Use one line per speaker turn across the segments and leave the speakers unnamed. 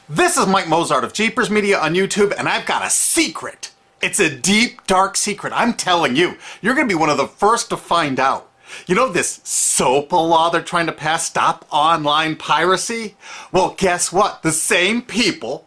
This is Mike Mozart of JeepersMedia on YouTube, and I've got a secret. It's a deep, dark secret. I'm telling you, you're going to be one of the first to find out. You know this SOPA law they're trying to pass, Stop Online Piracy? Well, guess what? The same people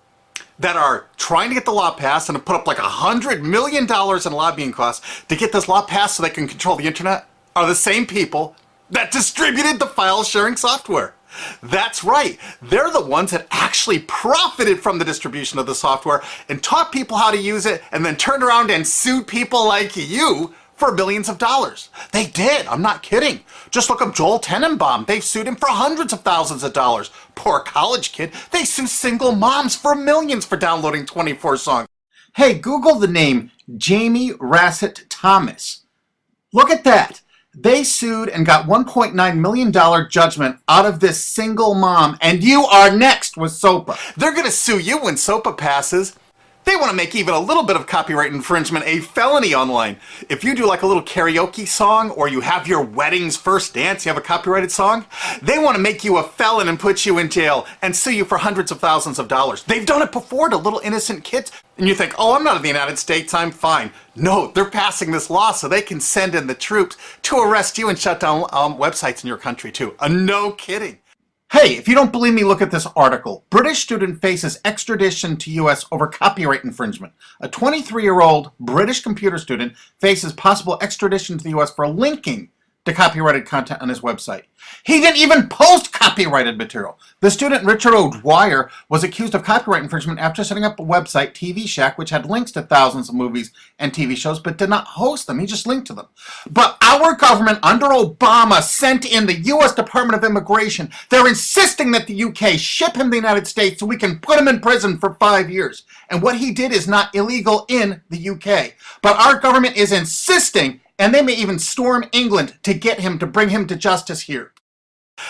that are trying to get the law passed and have put up like $100 million in lobbying costs to get this law passed so they can control the internet are the same people that distributed the file sharing software. That's right. They're the ones that actually profited from the distribution of the software and taught people how to use it and then turned around and sued people like you for billions of dollars. They did. I'm not kidding. Just look up Joel Tenenbaum. They've sued him for hundreds of thousands of dollars. Poor college kid. They sue single moms for millions for downloading 24 songs. Hey, Google the name Jamie Rassett Thomas. Look at that. They sued and got $1.9 million judgment out of this single mom, and you are next with SOPA. They're going to sue you when SOPA passes. They want to make even a little bit of copyright infringement a felony online. If you do like a little karaoke song, or you have your wedding's first dance, you have a copyrighted song, they want to make you a felon and put you in jail and sue you for hundreds of thousands of dollars. They've done it before to little innocent kids. And you think, oh, I'm not in the United States, I'm fine. No, they're passing this law so they can send in the troops to arrest you and shut down websites in your country too. No kidding. Hey, if you don't believe me, look at this article. British student faces extradition to U.S. over copyright infringement. A 23-year-old British computer student faces possible extradition to the U.S. for linking to copyrighted content on his website. He didn't even post copyrighted material. The student, Richard O'Dwyer, was accused of copyright infringement after setting up a website, TV Shack, which had links to thousands of movies and TV shows, but did not host them. He just linked to them. But our government, under Obama, sent in the U.S. Department of Immigration. They're insisting that the U.K. ship him to the United States so we can put him in prison for 5 years. And what he did is not illegal in the U.K. But our government is insisting, and they may even storm England to get him, to bring him to justice here.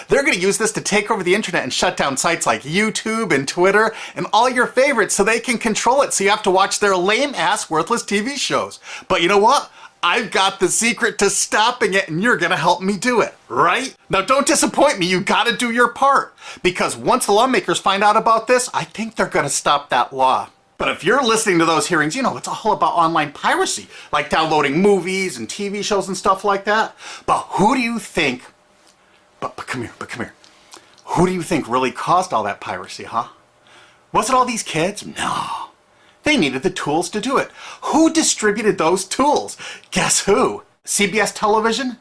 They're going to use this to take over the internet and shut down sites like YouTube and Twitter and all your favorites so they can control it, so you have to watch their lame-ass, worthless TV shows. But you know what? I've got the secret to stopping it, and you're going to help me do it, right? Now, don't disappoint me. You got to do your part. Because once the lawmakers find out about this, I think they're going to stop that law. But if you're listening to those hearings, you know, it's all about online piracy, like downloading movies and TV shows and stuff like that. But who do you think, but come here. Who do you think really caused all that piracy, huh? Was it all these kids? No. They needed the tools to do it. Who distributed those tools? Guess who? CBS Television?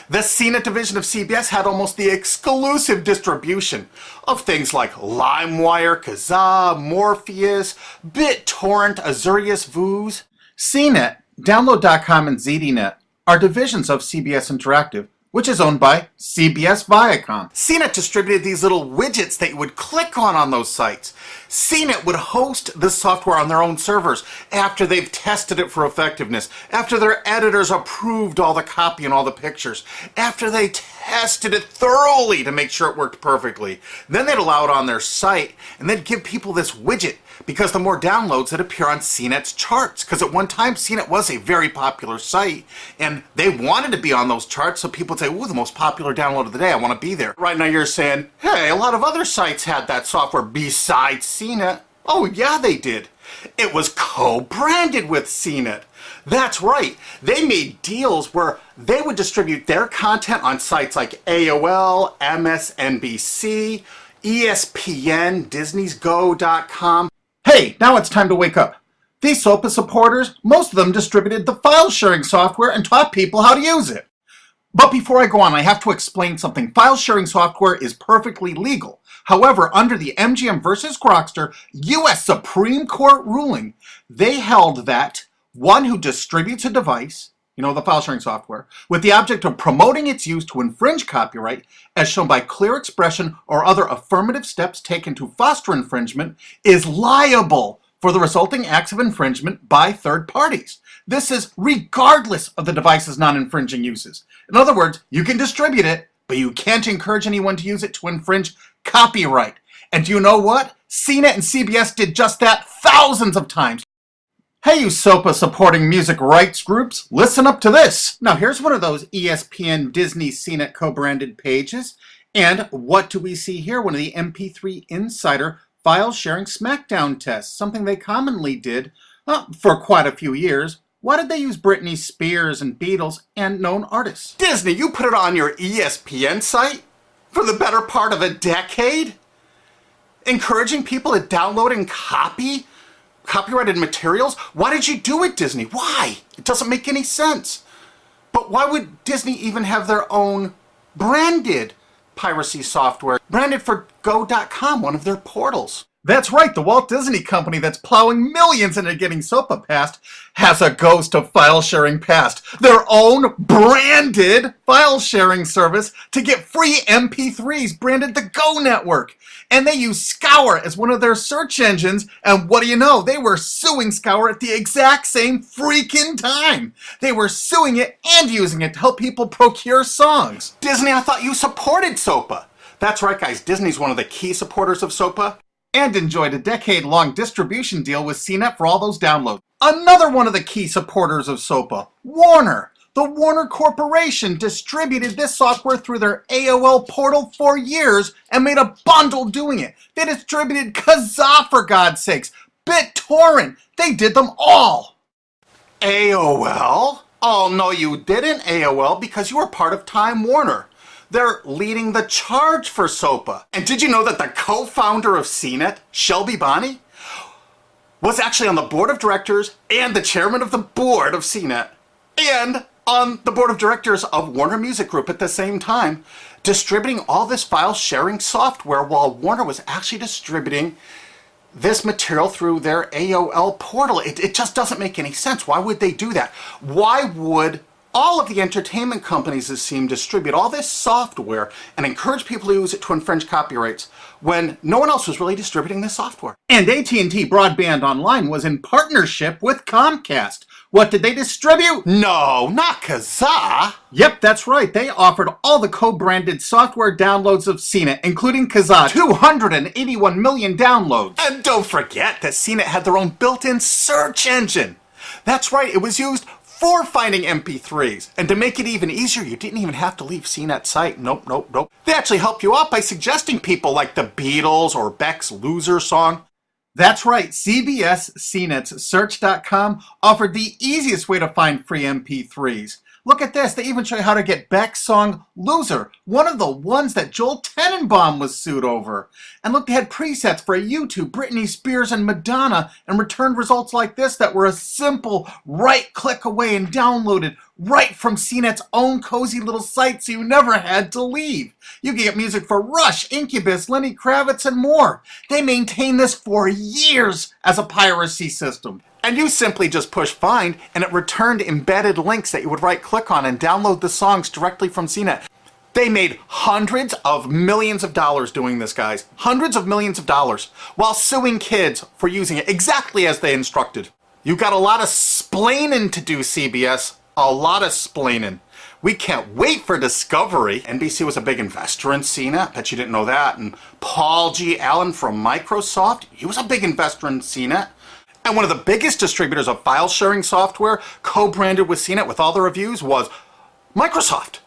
The CNET division of CBS had almost the exclusive distribution of things like LimeWire, Kazaa, Morpheus, BitTorrent, Azurius, Vooz. CNET, Download.com, and ZDNet are divisions of CBS Interactive, which is owned by CBS Viacom. CNET distributed these little widgets that you would click on those sites. CNET would host the software on their own servers after they've tested it for effectiveness, after their editors approved all the copy and all the pictures, after they tested it thoroughly to make sure it worked perfectly. Then they'd allow it on their site, and they'd give people this widget, because the more downloads that appear on CNET's charts. Because at one time, CNET was a very popular site, and they wanted to be on those charts, so people would say, ooh, the most popular download of the day, I want to be there. Right now you're saying, hey, a lot of other sites had that software besides CNET. Oh, yeah, they did. It was co-branded with CNET. That's right. They made deals where they would distribute their content on sites like AOL, MSNBC, ESPN, Disney'sGo.com. Hey, now it's time to wake up. These SOPA supporters, most of them distributed the file sharing software and taught people how to use it. But before I go on, I have to explain something. File sharing software is perfectly legal. However, under the MGM versus Grokster U.S. Supreme Court ruling, they held that one who distributes a device, you know, the file sharing software, with the object of promoting its use to infringe copyright, as shown by clear expression or other affirmative steps taken to foster infringement, is liable for the resulting acts of infringement by third parties. This is regardless of the device's non-infringing uses. In other words, you can distribute it, but you can't encourage anyone to use it to infringe copyright. And do you know what? CNET and CBS did just that thousands of times. Hey, you SOPA supporting music rights groups, listen up to this. Now here's one of those ESPN, Disney, CNET co-branded pages. And what do we see here? One of the MP3 Insider
file sharing smackdown tests, something they commonly did for quite a few years. Why did they use Britney Spears and Beatles and known artists?
Disney, you put it on your ESPN site for the better part of a decade? Encouraging people to download and copy copyrighted materials? Why did you do it, Disney? Why? It doesn't make any sense. But why would Disney even have their own branded piracy software, branded for Go.com, one of their portals?
That's right, the Walt Disney Company that's plowing millions into getting SOPA passed has a ghost of file sharing past. Their own branded file sharing service to get free MP3s branded the Go Network. And they use Scour as one of their search engines, and what do you know? They were suing Scour at the exact same freaking time. They were suing it and using it to help people procure songs.
Disney, I thought you supported SOPA. That's right, guys, Disney's one of the key supporters of SOPA.
And enjoyed a decade-long distribution deal with CNET for all those downloads. Another one of the key supporters of SOPA, Warner. The Warner Corporation distributed this software through their AOL portal for years and made a bundle doing it. They distributed Kazaa, for God's sakes, BitTorrent. They did them all.
AOL? Oh, no, you didn't, AOL, because you were part of Time Warner. They're leading the charge for SOPA. And did you know that the co-founder of CNET, Shelby Bonney, was actually on the board of directors and the chairman of the board of CNET and on the board of directors of Warner Music Group at the same time, distributing all this file sharing software while Warner was actually distributing this material through their AOL portal. It just doesn't make any sense. Why would they do that? Why would all of the entertainment companies, it seemed, distribute all this software and encourage people to use it to infringe copyrights when no one else was really distributing this software?
And AT&T Broadband Online was in partnership with Comcast. What did they distribute?
No, not Kazaa.
Yep, that's right. They offered all the co-branded software downloads of CNET, including Kazaa, 281 million downloads.
And don't forget that CNET had their own built-in search engine. That's right, it was used for finding MP3s. And to make it even easier, you didn't even have to leave CNET's site. Nope. They actually help you out by suggesting people like the Beatles or Beck's Loser song.
That's right, CBS CNET's Search.com offered the easiest way to find free MP3s. Look at this, they even show you how to get Beck's song Loser, one of the ones that Joel Tenenbaum was sued over. And look, they had presets for YouTube, Britney Spears, and Madonna, and returned results like this that were a simple right click away and downloaded right from CNET's own cozy little site, so you never had to leave. You can get music for Rush, Incubus, Lenny Kravitz, and more. They maintained this for years as a piracy system.
And you simply just push find, and it returned embedded links that you would right click on and download the songs directly from CNET. They made hundreds of millions of dollars doing this, guys. Hundreds of millions of dollars, while suing kids for using it exactly as they instructed. You got a lot of splaining to do, CBS. A lot of splaining. We can't wait for Discovery. NBC was a big investor in CNET. Bet you didn't know that. And Paul G. Allen from Microsoft, he was a big investor in CNET. And one of the biggest distributors of file sharing software co-branded with CNET with all the reviews was Microsoft,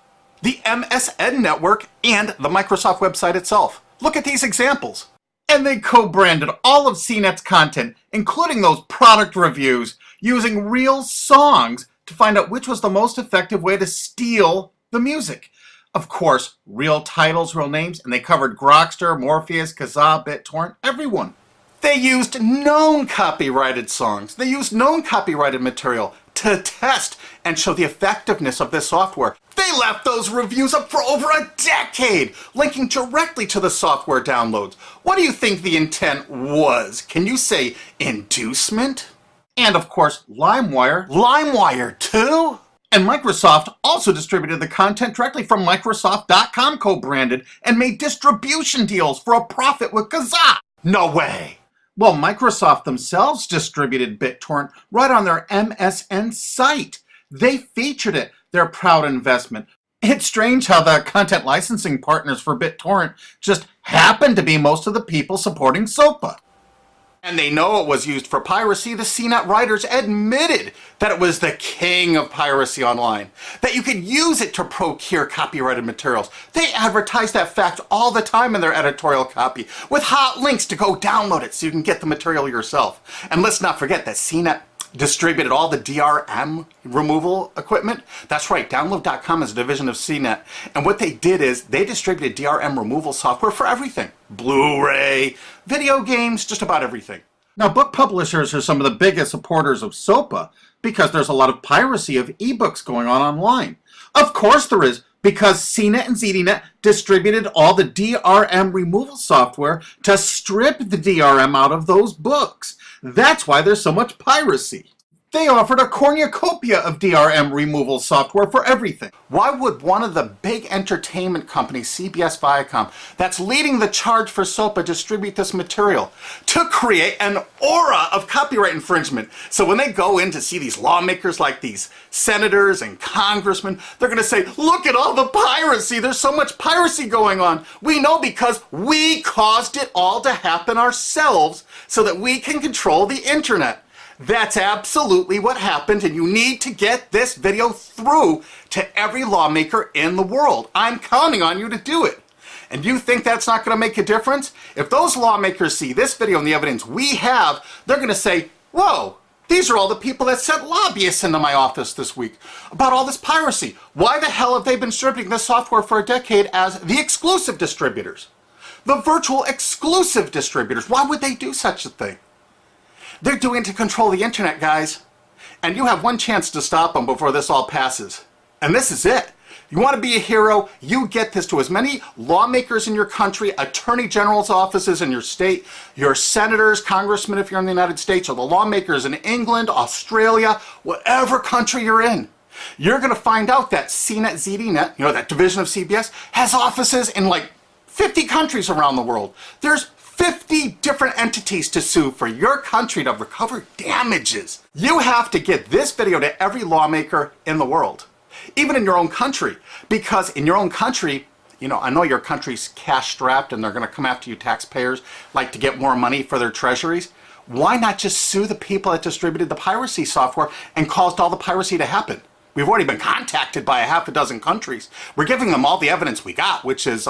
the MSN network, and the Microsoft website itself. Look at these examples.
And they co-branded all of CNET's content, including those product reviews, using real songs to find out which was the most effective way to steal the music. Of course, real titles, real names, and they covered Grokster, Morpheus, Kazaa, BitTorrent, everyone.
They used known copyrighted songs. They used known copyrighted material to test and show the effectiveness of this software. They left those reviews up for over a decade, linking directly to the software downloads. What do you think the intent was? Can you say inducement?
And of course, LimeWire.
LimeWire too?
And Microsoft also distributed the content directly from Microsoft.com co-branded and made distribution deals for a profit with Kazaa.
No way.
Well, Microsoft themselves distributed BitTorrent right on their MSN site. They featured it, their proud investment. It's strange how the content licensing partners for BitTorrent just happen to be most of the people supporting SOPA.
And they know it was used for piracy. The CNET writers admitted that it was the king of piracy online, that you could use it to procure copyrighted materials. They advertise that fact all the time in their editorial copy with hot links to go download it so you can get the material yourself. And let's not forget that CNET distributed all the DRM removal equipment. That's right, Download.com is a division of CNET. And what they did is they distributed DRM removal software for everything. Blu-ray, video games, just about everything.
Now, book publishers are some of the biggest supporters of SOPA because there's a lot of piracy of ebooks going on online. Of course there is, because CNET and ZDNet distributed all the DRM removal software to strip the DRM out of those books. That's why there's so much piracy. They offered a cornucopia of DRM removal software for everything.
Why would one of the big entertainment companies, CBS Viacom, that's leading the charge for SOPA, distribute this material? To create an aura of copyright infringement. So when they go in to see these lawmakers like these senators and congressmen, they're going to say, look at all the piracy. There's so much piracy going on. We know because we caused it all to happen ourselves so that we can control the internet. That's absolutely what happened, and you need to get this video through to every lawmaker in the world. I'm counting on you to do it. And you think that's not going to make a difference? If those lawmakers see this video and the evidence we have, they're going to say, whoa, these are all the people that sent lobbyists into my office this week about all this piracy. Why the hell have they been distributing this software for a decade as the exclusive distributors? The virtual exclusive distributors. Why would they do such a thing? They're doing it to control the internet, guys. And you have one chance to stop them before this all passes. And this is it. You want to be a hero, you get this to as many lawmakers in your country, attorney general's offices in your state, your senators, congressmen if you're in the United States, or the lawmakers in England, Australia, whatever country you're in. You're going to find out that CNET, ZDNet, that division of CBS, has offices in like 50 countries around the world. There's 50 different entities to sue for your country to recover damages. You have to get this video to every lawmaker in the world, even in your own country, because in your own country, I know your country's cash strapped and they're going to come after you taxpayers like to get more money for their treasuries. Why not just sue the people that distributed the piracy software and caused all the piracy to happen? We've already been contacted by a half a dozen countries. We're giving them all the evidence we got, which is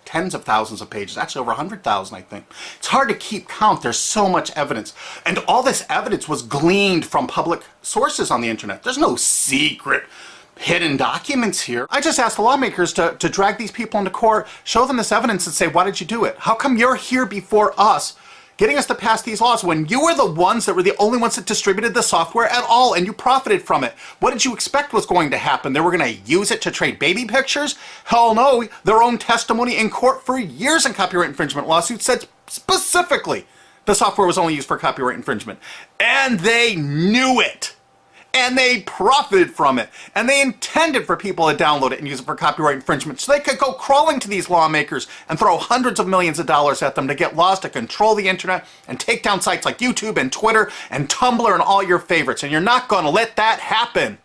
tens of thousands of pages, actually over 100,000, I think. It's hard to keep count. There's so much evidence. And all this evidence was gleaned from public sources on the internet. There's no secret hidden documents here. I just asked the lawmakers to drag these people into court, show them this evidence and say, why did you do it? How come you're here before us getting us to pass these laws when you were the ones that were the only ones that distributed the software at all and you profited from it? What did you expect was going to happen? They were going to use it to trade baby pictures? Hell no. Their own testimony in court for years in copyright infringement lawsuits said specifically the software was only used for copyright infringement. And they knew it. And they profited from it. And they intended for people to download it and use it for copyright infringement so they could go crawling to these lawmakers and throw hundreds of millions of dollars at them to get laws to control the internet and take down sites like YouTube and Twitter and Tumblr and all your favorites. And you're not going to let that happen.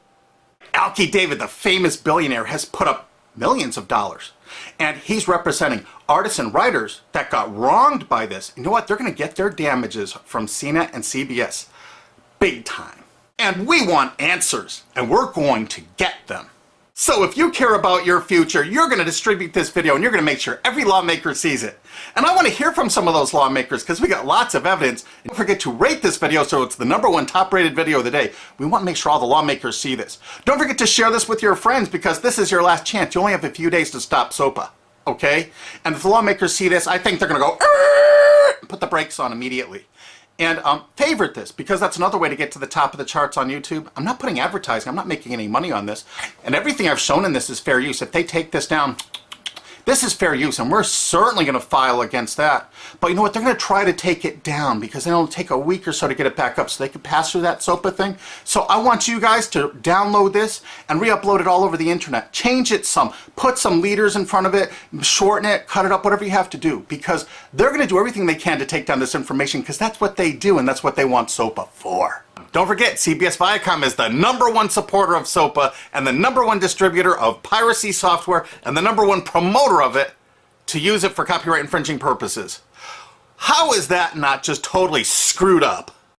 Alki David, the famous billionaire, has put up millions of dollars. And he's representing artists and writers that got wronged by this. You know what? They're going to get their damages from CNET and CBS. Big time. And we want answers, and we're going to get them. So if you care about your future, you're going to distribute this video, and you're going to make sure every lawmaker sees it. And I want to hear from some of those lawmakers, because we got lots of evidence. And don't forget to rate this video so it's the #1 top-rated video of the day. We want to make sure all the lawmakers see this. Don't forget to share this with your friends, because this is your last chance. You only have a few days to stop SOPA, okay? And if the lawmakers see this, I think they're going to go, put the brakes on immediately. And favorite this, because that's another way to get to the top of the charts on YouTube. I'm not putting advertising. I'm not making any money on this. And everything I've shown in this is fair use. If they take this down, this is fair use, and we're certainly going to file against that. But you know what? They're going to try to take it down because it'll take a week or so to get it back up so they can pass through that SOPA thing. So I want you guys to download this and re-upload it all over the internet. Change it some. Put some leaders in front of it. Shorten it. Cut it up. Whatever you have to do. Because they're going to do everything they can to take down this information because that's what they do and that's what they want SOPA for. Don't forget, CBS Viacom is the #1 supporter of SOPA and the #1 distributor of piracy software and the #1 promoter of it to use it for copyright infringing purposes. How is that not just totally screwed up?